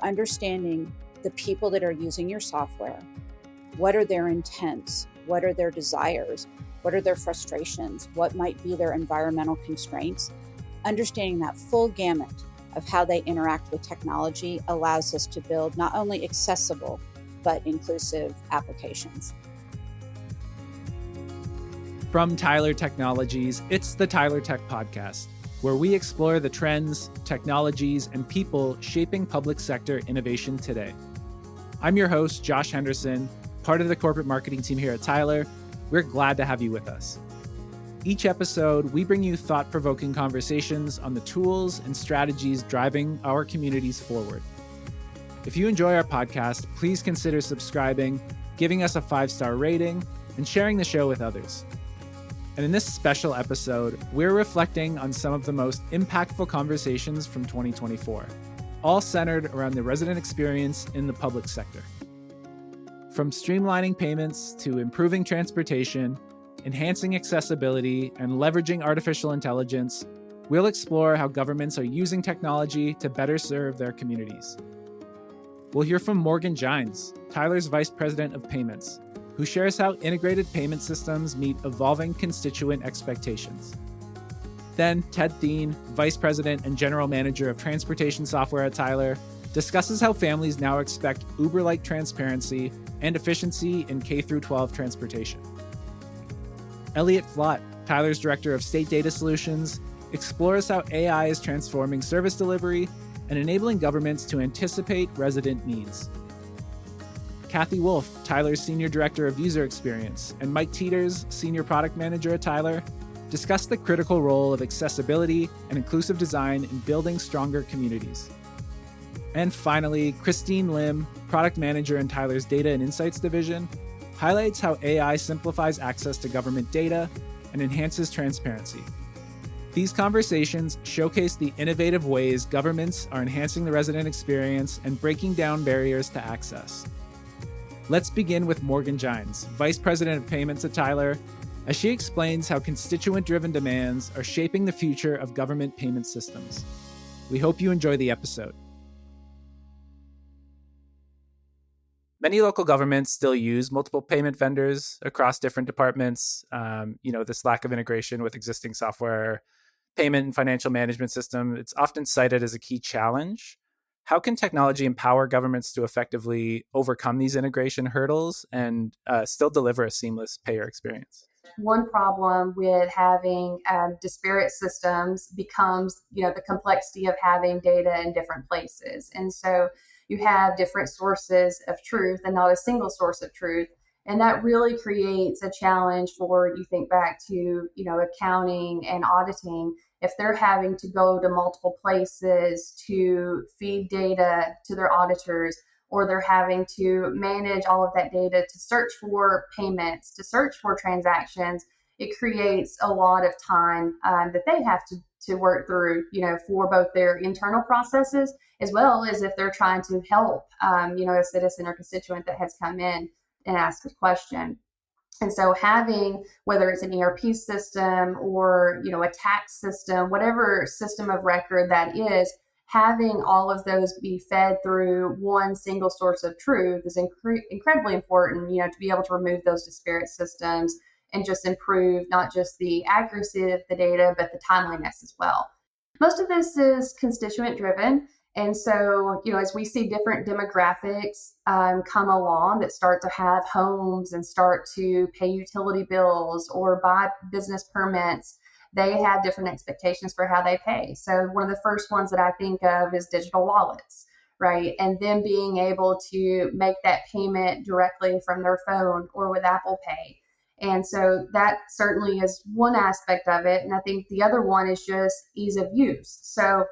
understanding the people that are using your software. What are their intents? What are their desires? What are their frustrations? What might be their environmental constraints? Understanding that full gamut of how they interact with technology allows us to build not only accessible, but inclusive applications. From Tyler Technologies, it's the Tyler Tech Podcast, where we explore the trends, technologies, and people shaping public sector innovation today. I'm your host, Josh Henderson, part of the corporate marketing team here at Tyler. We're glad to have you with us. Each episode, we bring you thought-provoking conversations on the tools and strategies driving our communities forward. If you enjoy our podcast, please consider subscribing, giving us a 5-star rating, and sharing the show with others. And in this special episode, we're reflecting on some of the most impactful conversations from 2024, all centered around the resident experience in the public sector. From streamlining payments to improving transportation, enhancing accessibility, and leveraging artificial intelligence, we'll explore how governments are using technology to better serve their communities. We'll hear from Morgan Jines, Tyler's Vice President of Payments, who shares how integrated payment systems meet evolving constituent expectations. Then Ted Thien, Vice President and General Manager of Transportation Software at Tyler, discusses how families now expect Uber-like transparency and efficiency in K-12 transportation. Elliot Flautt, Tyler's Director of State Data Solutions, explores how AI is transforming service delivery and enabling governments to anticipate resident needs. Kathy Wolf, Tyler's Senior Director of User Experience, and Mike Teeters, Senior Product Manager at Tyler, discuss the critical role of accessibility and inclusive design in building stronger communities. And finally, Christine Lim, Product Manager in Tyler's Data and Insights Division, highlights how AI simplifies access to government data and enhances transparency. These conversations showcase the innovative ways governments are enhancing the resident experience and breaking down barriers to access. Let's begin with Morgan Jines, Vice President of Payments at Tyler, as she explains how constituent-driven demands are shaping the future of government payment systems. We hope you enjoy the episode. Many local governments still use multiple payment vendors across different departments. This lack of integration with existing software, payment and financial management system, it's often cited as a key challenge. How can technology empower governments to effectively overcome these integration hurdles and still deliver a seamless payer experience? One problem with having disparate systems becomes, the complexity of having data in different places. And so you have different sources of truth and not a single source of truth. And that really creates a challenge for, you think back to, accounting and auditing. If they're having to go to multiple places to feed data to their auditors, or they're having to manage all of that data to search for payments, to search for transactions, it creates a lot of time that they have to work through, for both their internal processes, as well as if they're trying to help, a citizen or constituent that has come in and asked a question. And so having, whether it's an ERP system or, a tax system, whatever system of record that is, having all of those be fed through one single source of truth is incredibly important, to be able to remove those disparate systems and just improve not just the accuracy of the data, but the timeliness as well. Most of this is constituent driven. And so, as we see different demographics come along that start to have homes and start to pay utility bills or buy business permits, they have different expectations for how they pay. So one of the first ones that I think of is digital wallets, right? And then being able to make that payment directly from their phone or with Apple Pay. And so that certainly is one aspect of it. And I think the other one is just ease of use. So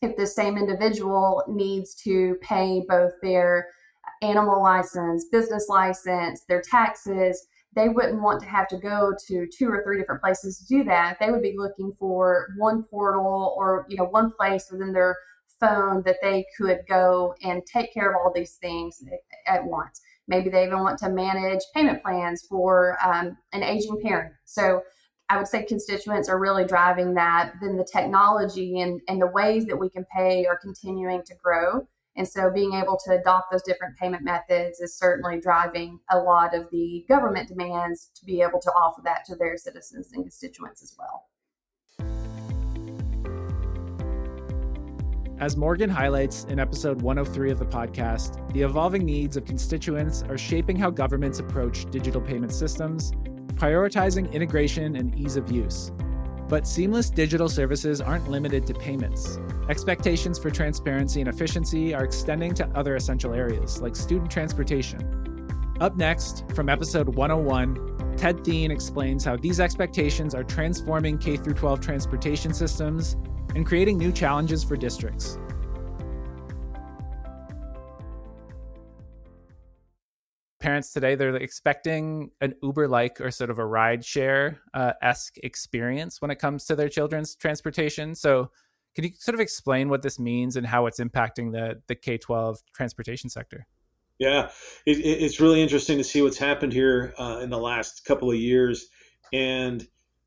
if the same individual needs to pay both their animal license, business license, their taxes, they wouldn't want to have to go to 2 or 3 different places to do that. They would be looking for one portal or, one place within their phone that they could go and take care of all these things at once. Maybe they even want to manage payment plans for an aging parent. So I would say constituents are really driving that. Then the technology and the ways that we can pay are continuing to grow. And so being able to adopt those different payment methods is certainly driving a lot of the government demands to be able to offer that to their citizens and constituents as well. As Morgan highlights in episode 103 of the podcast, the evolving needs of constituents are shaping how governments approach digital payment systems, prioritizing integration and ease of use. But seamless digital services aren't limited to payments. Expectations for transparency and efficiency are extending to other essential areas, like student transportation. Up next, from episode 101, Thien explains how these expectations are transforming K-12 transportation systems and creating new challenges for districts. Parents today, they're expecting an Uber-like or sort of a ride-share-esque experience when it comes to their children's transportation. So can you sort of explain what this means and how it's impacting the K-12 transportation sector? Yeah, it's really interesting to see what's happened here in the last couple of years. And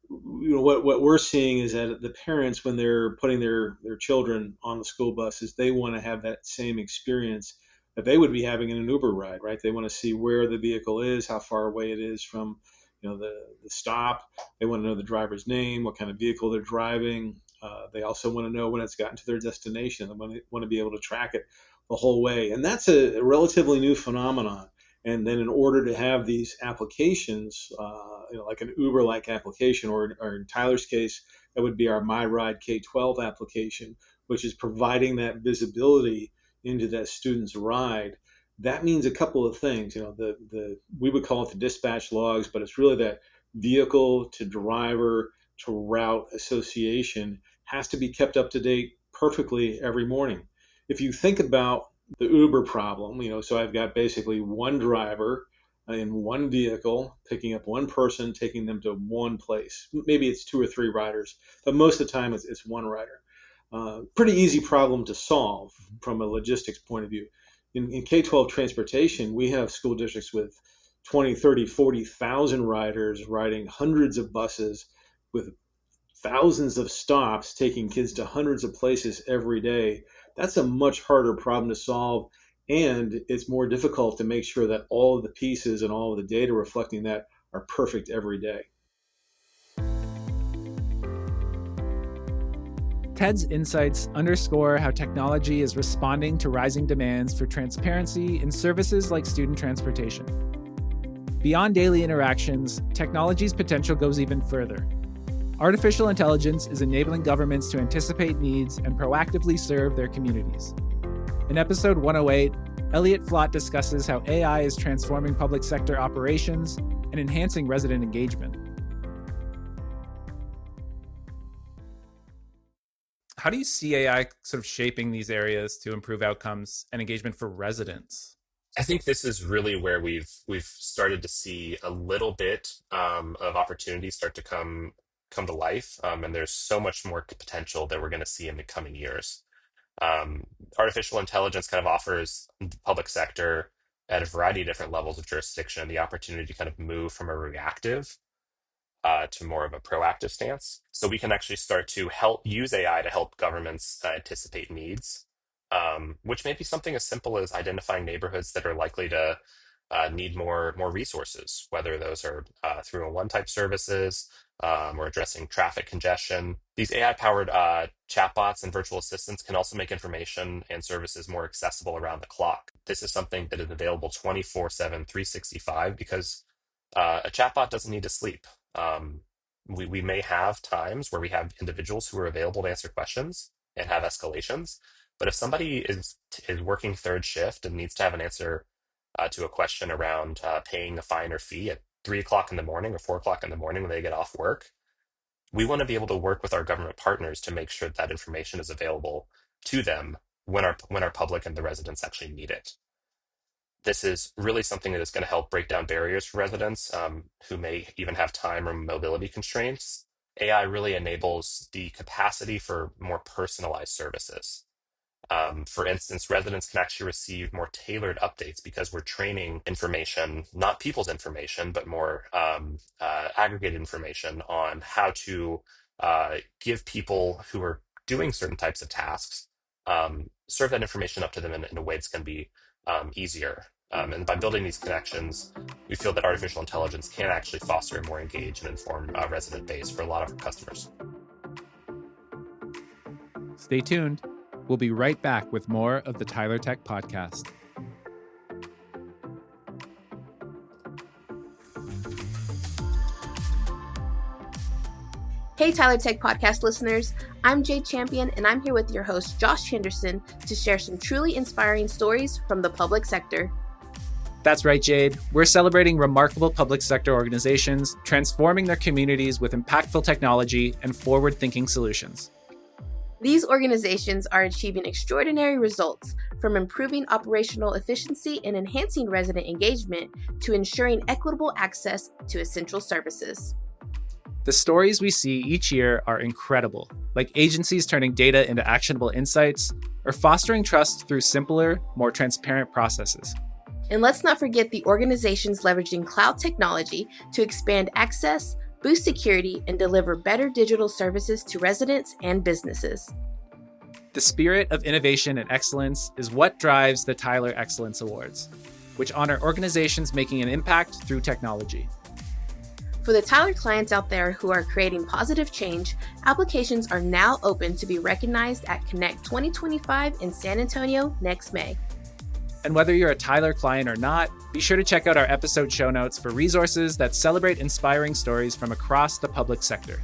what we're seeing is that the parents, when they're putting their children on the school buses, they want to have that same experience that they would be having in an Uber ride, right? They want to see where the vehicle is, how far away it is from, the stop. They want to know the driver's name, what kind of vehicle they're driving. They also want to know when it's gotten to their destination. They want to be able to track it the whole way. And that's a relatively new phenomenon. And then in order to have these applications, like an Uber-like application, or in Tyler's case, that would be our My Ride K-12 application, which is providing that visibility into that student's ride. That means a couple of things. We would call it the dispatch logs, but it's really that vehicle to driver to route association has to be kept up to date perfectly every morning. If you think about the Uber problem, so I've got basically one driver in one vehicle, picking up one person, taking them to one place. Maybe it's two or three riders, but most of the time it's one rider. Pretty easy problem to solve from a logistics point of view. In K-12 transportation, we have school districts with 20, 30, 40,000 riders riding hundreds of buses with thousands of stops, taking kids to hundreds of places every day. That's a much harder problem to solve, and it's more difficult to make sure that all of the pieces and all of the data reflecting that are perfect every day. TED's insights underscore how technology is responding to rising demands for transparency in services like student transportation. Beyond daily interactions, technology's potential goes even further. Artificial intelligence is enabling governments to anticipate needs and proactively serve their communities. In episode 108, Elliot Flautt discusses how AI is transforming public sector operations and enhancing resident engagement. How do you see AI sort of shaping these areas to improve outcomes and engagement for residents? I think this is really where we've started to see a little bit of opportunity start to come to life, and there's so much more potential that we're going to see in the coming years. Artificial intelligence kind of offers the public sector at a variety of different levels of jurisdiction the opportunity to kind of move from a reactive to more of a proactive stance. So we can actually start to help use AI to help governments anticipate needs, which may be something as simple as identifying neighborhoods that are likely to need more resources, whether those are through a one-type services or addressing traffic congestion. These AI-powered chatbots and virtual assistants can also make information and services more accessible around the clock. This is something that is available 24/7, 365, because a chatbot doesn't need to sleep. We may have times where we have individuals who are available to answer questions and have escalations, but if somebody is working third shift and needs to have an answer to a question around paying a fine or fee at 3 o'clock in the morning or 4 o'clock in the morning when they get off work, we want to be able to work with our government partners to make sure that information is available to them when our public and the residents actually need it. This is really something that is going to help break down barriers for residents who may even have time or mobility constraints. AI really enables the capacity for more personalized services. For instance, residents can actually receive more tailored updates because we're training information, not people's information, but more aggregated information on how to give people who are doing certain types of tasks serve that information up to them in a way that's going to be easier. And by building these connections, we feel that artificial intelligence can actually foster a more engaged and informed resident base for a lot of our customers. Stay tuned. We'll be right back with more of the Tyler Tech Podcast. Hey, Tyler Tech Podcast listeners. I'm Jade Champion, and I'm here with your host, Josh Henderson, to share some truly inspiring stories from the public sector. That's right, Jade. We're celebrating remarkable public sector organizations, transforming their communities with impactful technology and forward-thinking solutions. These organizations are achieving extraordinary results, from improving operational efficiency and enhancing resident engagement to ensuring equitable access to essential services. The stories we see each year are incredible, like agencies turning data into actionable insights or fostering trust through simpler, more transparent processes. And let's not forget the organizations leveraging cloud technology to expand access, boost security, and deliver better digital services to residents and businesses. The spirit of innovation and excellence is what drives the Tyler Excellence Awards, which honor organizations making an impact through technology. For the Tyler clients out there who are creating positive change, applications are now open to be recognized at Connect 2025 in San Antonio next May. And whether you're a Tyler client or not, be sure to check out our episode show notes for resources that celebrate inspiring stories from across the public sector.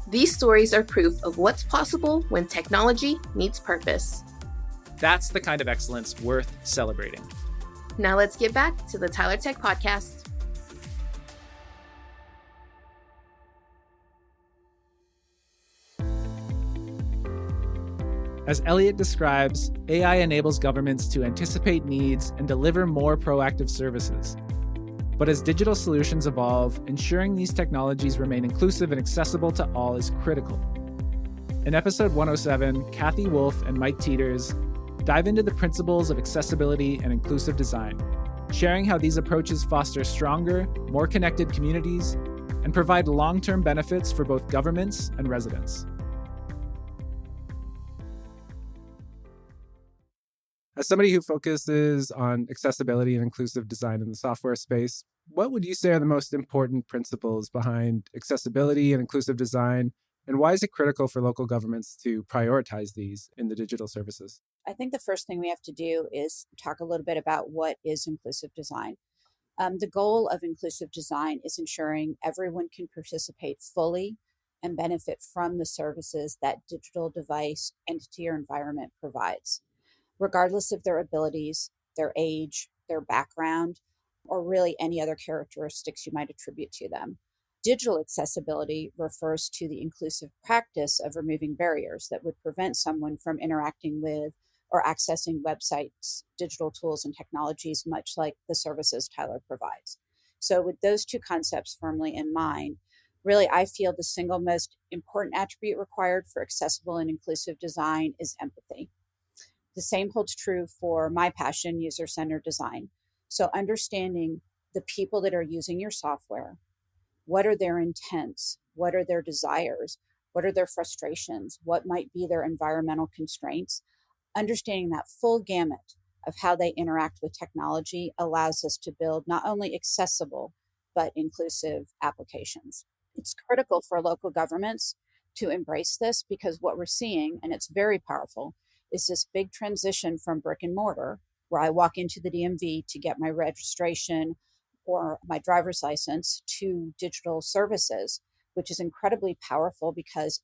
These stories are proof of what's possible when technology meets purpose. That's the kind of excellence worth celebrating. Now let's get back to the Tyler Tech Podcast. As Elliot describes, AI enables governments to anticipate needs and deliver more proactive services. But as digital solutions evolve, ensuring these technologies remain inclusive and accessible to all is critical. In episode 107, Kathy Wolf and Mike Teeters dive into the principles of accessibility and inclusive design, sharing how these approaches foster stronger, more connected communities and provide long-term benefits for both governments and residents. As somebody who focuses on accessibility and inclusive design in the software space, what would you say are the most important principles behind accessibility and inclusive design, and why is it critical for local governments to prioritize these in the digital services? I think the first thing we have to do is talk a little bit about what is inclusive design. The goal of inclusive design is ensuring everyone can participate fully and benefit from the services that digital device, entity, or environment provides, regardless of their abilities, their age, their background, or really any other characteristics you might attribute to them. Digital accessibility refers to the inclusive practice of removing barriers that would prevent someone from interacting with or accessing websites, digital tools, and technologies, much like the services Tyler provides. So with those two concepts firmly in mind, really, I feel the single most important attribute required for accessible and inclusive design is empathy. The same holds true for my passion, user-centered design. So understanding the people that are using your software, what are their intents, what are their desires, what are their frustrations, what might be their environmental constraints, understanding that full gamut of how they interact with technology allows us to build not only accessible, but inclusive applications. It's critical for local governments to embrace this because what we're seeing, and it's very powerful, is this big transition from brick and mortar, where I walk into the DMV to get my registration or my driver's license, to digital services, which is incredibly powerful because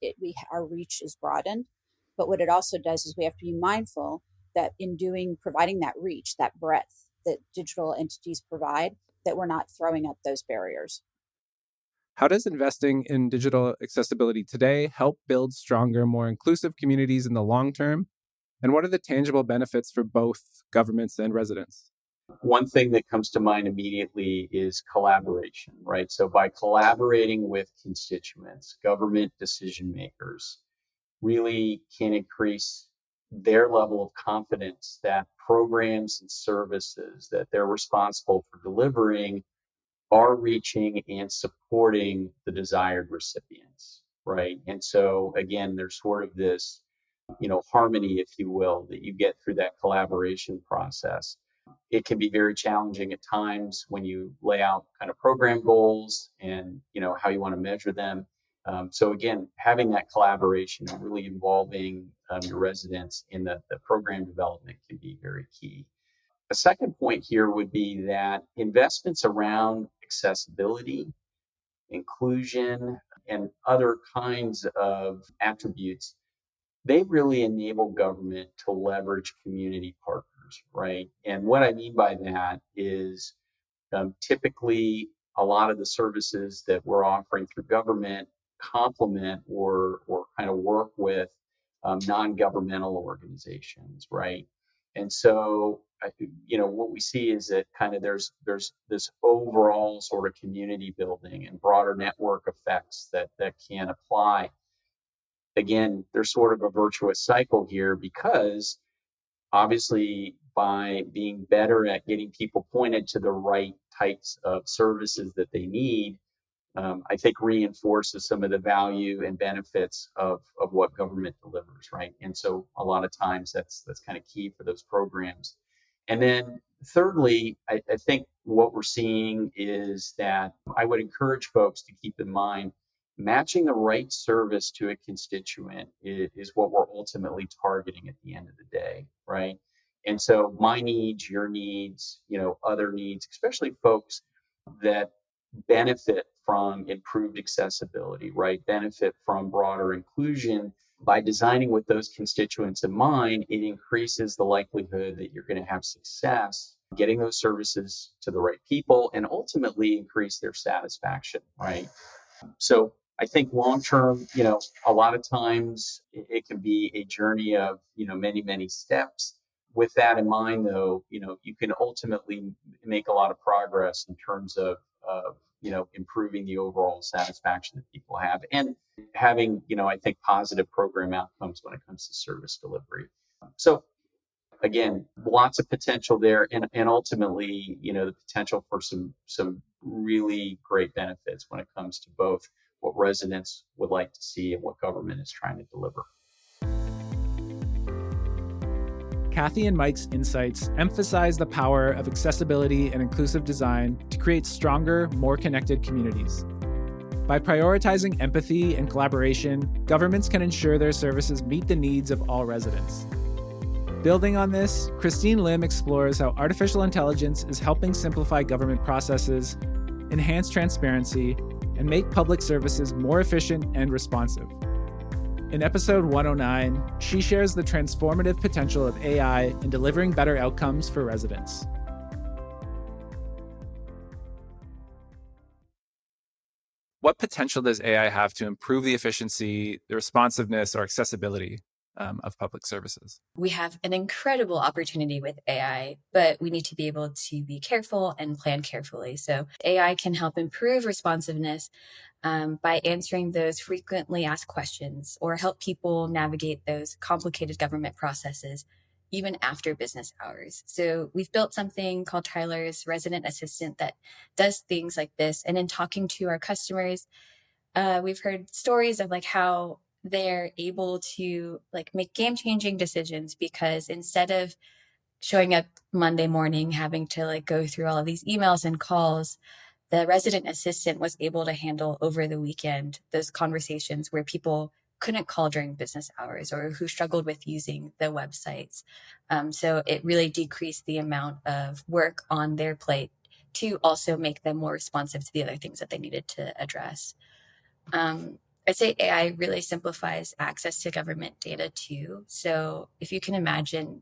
our reach is broadened. But what it also does is we have to be mindful that in providing that reach, that breadth that digital entities provide, that we're not throwing up those barriers. How does investing in digital accessibility today help build stronger, more inclusive communities in the long term? And what are the tangible benefits for both governments and residents? One thing that comes to mind immediately is collaboration, right? So by collaborating with constituents, government decision makers really can increase their level of confidence that programs and services that they're responsible for delivering are reaching and supporting the desired recipients, right? And so again, there's sort of this harmony, if you will, that you get through that collaboration process. It can be very challenging at times when you lay out kind of program goals and how you want to measure them. So again, having that collaboration and really involving your residents in the program development can be very key. A second point here would be that investments around accessibility, inclusion, and other kinds of attributes, they really enable government to leverage community partners, right? And what I mean by that is typically a lot of the services that we're offering through government complement or kind of work with non-governmental organizations, right? And so, what we see is that kind of there's this overall sort of community building and broader network effects that can apply. Again, there's sort of a virtuous cycle here because obviously by being better at getting people pointed to the right types of services that they need, I think reinforces some of the value and benefits of what government delivers, right? And so a lot of times that's kind of key for those programs. And then thirdly, I think what we're seeing is that I would encourage folks to keep in mind matching the right service to a constituent is what we're ultimately targeting at the end of the day, right? And so my needs, your needs, other needs, especially folks that benefit from improved accessibility, right? Benefit from broader inclusion. By designing with those constituents in mind, it increases the likelihood that you're going to have success getting those services to the right people and ultimately increase their satisfaction, right? So I think long term, a lot of times it can be a journey of, many, many steps. With that in mind, though, you can ultimately make a lot of progress in terms of improving the overall satisfaction that people have and having, I think, positive program outcomes when it comes to service delivery. So again, lots of potential there and ultimately, the potential for some really great benefits when it comes to both what residents would like to see and what government is trying to deliver. Kathy and Mike's insights emphasize the power of accessibility and inclusive design to create stronger, more connected communities. By prioritizing empathy and collaboration, governments can ensure their services meet the needs of all residents. Building on this, Christine Lim explores how artificial intelligence is helping simplify government processes, enhance transparency, and make public services more efficient and responsive. In episode 109, she shares the transformative potential of AI in delivering better outcomes for residents. What potential does AI have to improve the efficiency, the responsiveness, or accessibility of public services? We have an incredible opportunity with AI, but we need to be able to be careful and plan carefully. So AI can help improve responsiveness by answering those frequently asked questions or help people navigate those complicated government processes even after business hours. So we've built something called Tyler's Resident Assistant that does things like this. And in talking to our customers, we've heard stories of how they're able to make game-changing decisions because instead of showing up Monday morning, having to go through all of these emails and calls, the resident assistant was able to handle over the weekend those conversations where people couldn't call during business hours or who struggled with using the websites. So it really decreased the amount of work on their plate to also make them more responsive to the other things that they needed to address. I'd say AI really simplifies access to government data too. So if you can imagine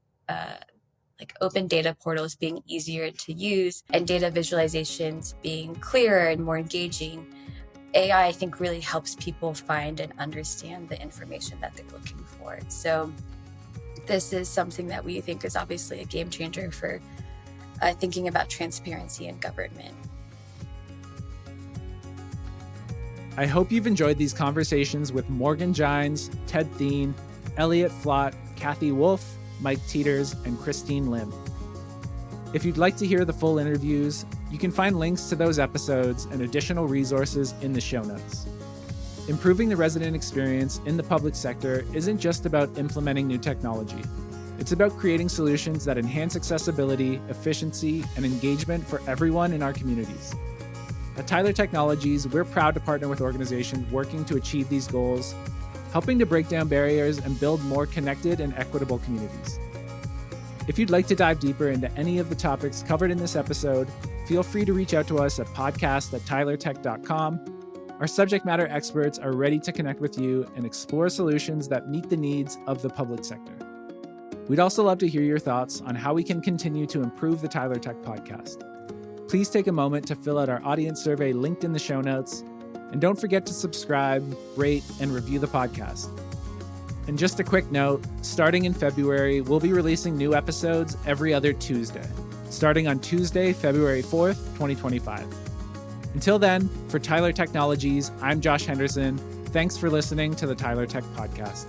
open data portals being easier to use and data visualizations being clearer and more engaging, AI, I think, really helps people find and understand the information that they're looking for. So this is something that we think is obviously a game changer for thinking about transparency in government. I hope you've enjoyed these conversations with Morgan Jines, Ted Thien, Elliot Flautt, Kathy Wolf, Mike Teeters, and Christine Lim. If you'd like to hear the full interviews, you can find links to those episodes and additional resources in the show notes. Improving the resident experience in the public sector isn't just about implementing new technology. It's about creating solutions that enhance accessibility, efficiency, and engagement for everyone in our communities. At Tyler Technologies, we're proud to partner with organizations working to achieve these goals, helping to break down barriers and build more connected and equitable communities. If you'd like to dive deeper into any of the topics covered in this episode, feel free to reach out to us at podcast@tylertech.com. Our subject matter experts are ready to connect with you and explore solutions that meet the needs of the public sector. We'd also love to hear your thoughts on how we can continue to improve the Tyler Tech podcast. Please take a moment to fill out our audience survey linked in the show notes, and don't forget to subscribe, rate, and review the podcast. And just a quick note, starting in February, we'll be releasing new episodes every other Tuesday, starting on Tuesday, February 4th, 2025. Until then, for Tyler Technologies, I'm Josh Henderson. Thanks for listening to the Tyler Tech Podcast.